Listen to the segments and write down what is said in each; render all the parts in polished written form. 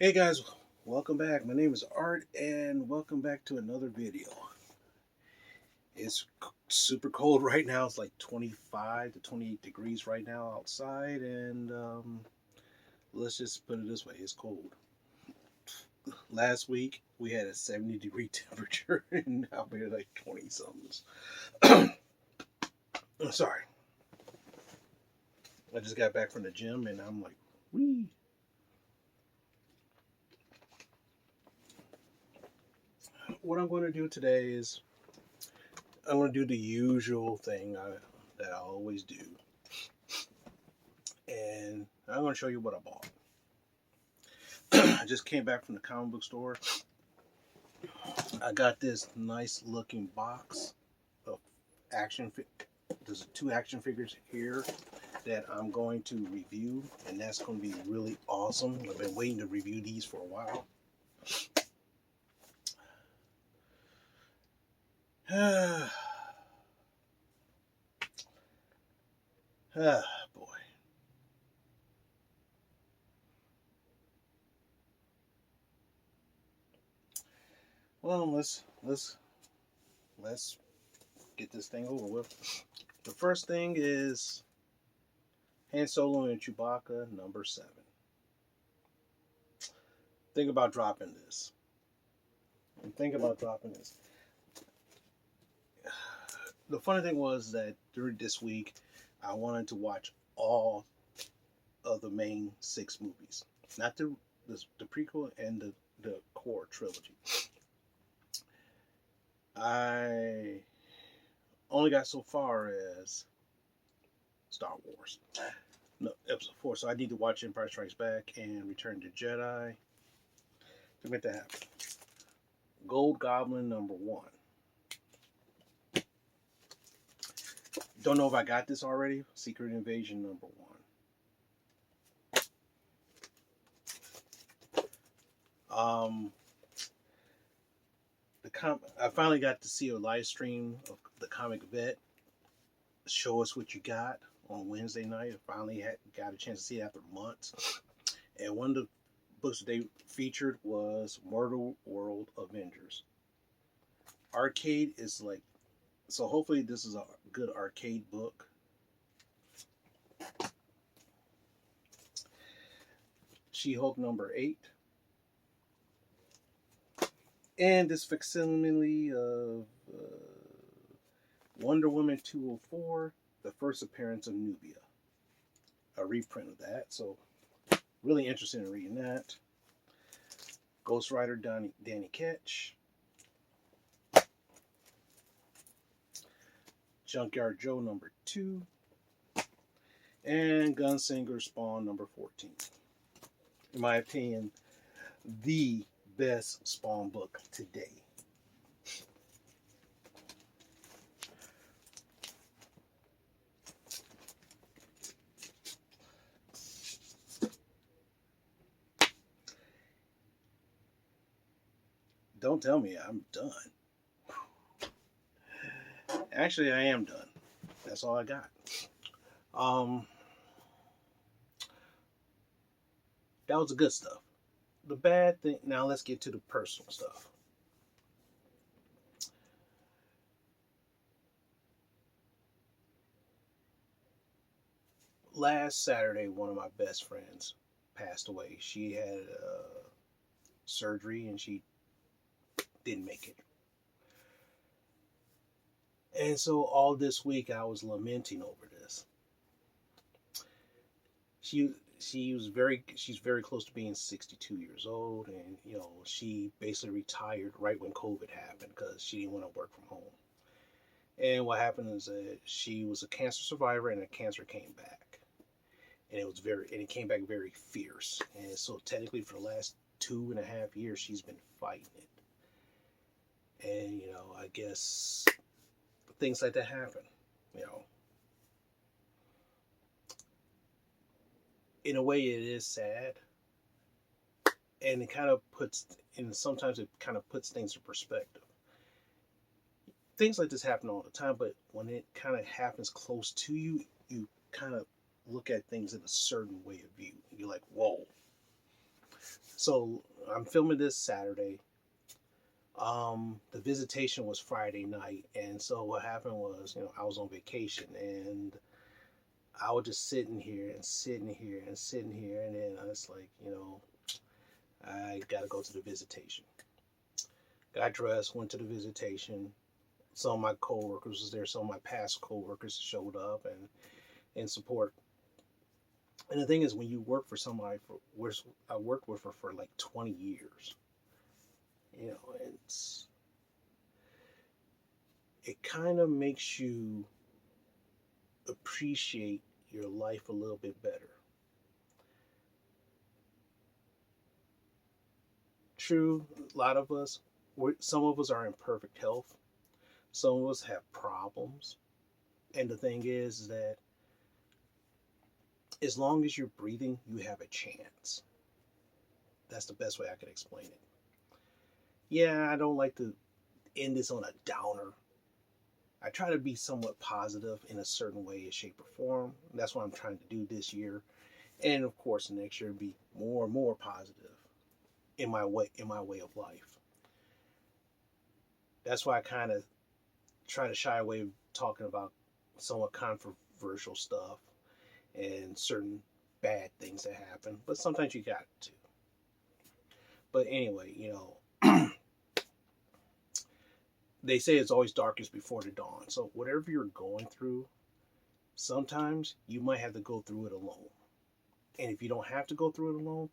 Hey guys, welcome back. My name is Art and welcome back to another video. It's super cold right now. It's like 25 to 28 degrees right now outside, and let's just put it this way, it's cold. Last week we had a 70-degree temperature and now we're like 20 something. Sorry. I just got back from the gym and I'm like, wee. What I'm going to do today is I'm going to do the usual thing that I always do. And I'm going to show you what I bought. I just came back from the comic book store. I got this nice looking box of action. There's two action figures here that I'm going to review, and that's going to be really awesome. I've been waiting to review these for a while. Boy. Well, let's get this thing over with. The first thing is Han Solo and Chewbacca #7. Think about dropping this. The funny thing was that during this week, I wanted to watch all of the main 6 movies, not the prequel and the core trilogy. I only got so far as Star Wars, no, episode 4. So I need to watch Empire Strikes Back and Return to Jedi to make that happen. Gold Goblin #1. Don't know if I got this already. Secret Invasion #1. I finally got to see a live stream of the Comic Vet. Show us what you got on Wednesday night. I finally got a chance to see it after months. And one of the books that they featured was Mortal World Avengers. Arcade is like, so hopefully this is a good arcade book. She-Hulk #8. And this facsimile of Wonder Woman 204, the first appearance of Nubia. A reprint of that, so really interested in reading that. Ghost Rider Danny Ketch. Junkyard Joe #2. And Gunslinger Spawn #14. In my opinion, the best Spawn book today. Don't tell me I'm done. Actually, I am done. That's all I got. That was the good stuff. The bad thing, now let's get to the personal stuff. Last Saturday, one of my best friends passed away. She had surgery and she didn't make it. And so all this week I was lamenting over this. She's very close to being 62 years old, and she basically retired right when COVID happened because she didn't want to work from home. And what happened is that she was a cancer survivor, and the cancer came back, and it came back very fierce. And so technically, for the last 2.5 years, she's been fighting it. And I guess things like that happen. In a way, it is sad, and sometimes it kind of puts things in perspective. Things like this happen all the time, but when it kind of happens close to you, you kind of look at things in a certain way of view. You're like, whoa. So I'm filming this Saturday. The visitation was Friday night, and so what happened was, I was on vacation, and I was just sitting here and sitting here and sitting here, and then I was like, I gotta go to the visitation. Got dressed, went to the visitation. Some of my coworkers was there. Some of my past coworkers showed up and in support. And the thing is, when you work for somebody I worked with her for like 20 years, it's it kind of makes you appreciate your life a little bit better. True, a lot of us, some of us are in perfect health. Some of us have problems. And the thing is that as long as you're breathing, you have a chance. That's the best way I could explain it. Yeah, I don't like to end this on a downer. I try to be somewhat positive in a certain way, shape, or form. That's what I'm trying to do this year. And of course, next year be more and more positive in my way of life. That's why I kind of try to shy away from talking about somewhat controversial stuff and certain bad things that happen. But sometimes you got to. But anyway, they say it's always darkest before the dawn. So whatever you're going through, sometimes you might have to go through it alone. And if you don't have to go through it alone,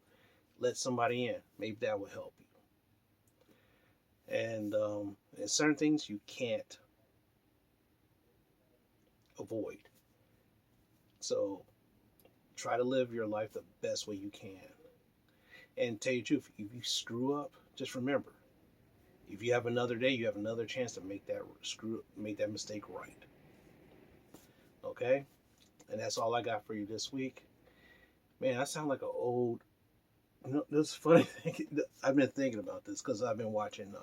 let somebody in. Maybe that will help you. And there's certain things you can't avoid. So try to live your life the best way you can. And tell you the truth, if you screw up, just remember, if you have another day, you have another chance to make that mistake right. Okay? And that's all I got for you this week. Man, I sound like an old. This funny thing. I've been thinking about this because I've been watching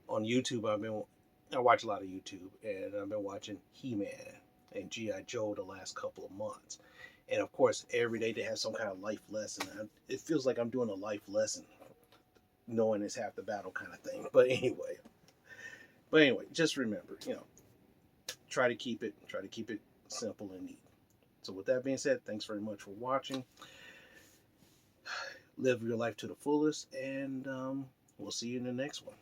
on YouTube. I watch a lot of YouTube, and I've been watching He-Man and G.I. Joe the last couple of months. And of course, every day they have some kind of life lesson. It feels like I'm doing a life lesson, knowing it's half the battle kind of thing. But anyway, just remember, try to keep it simple and neat. So with that being said, thanks very much for watching. Live your life to the fullest, and we'll see you in the next one.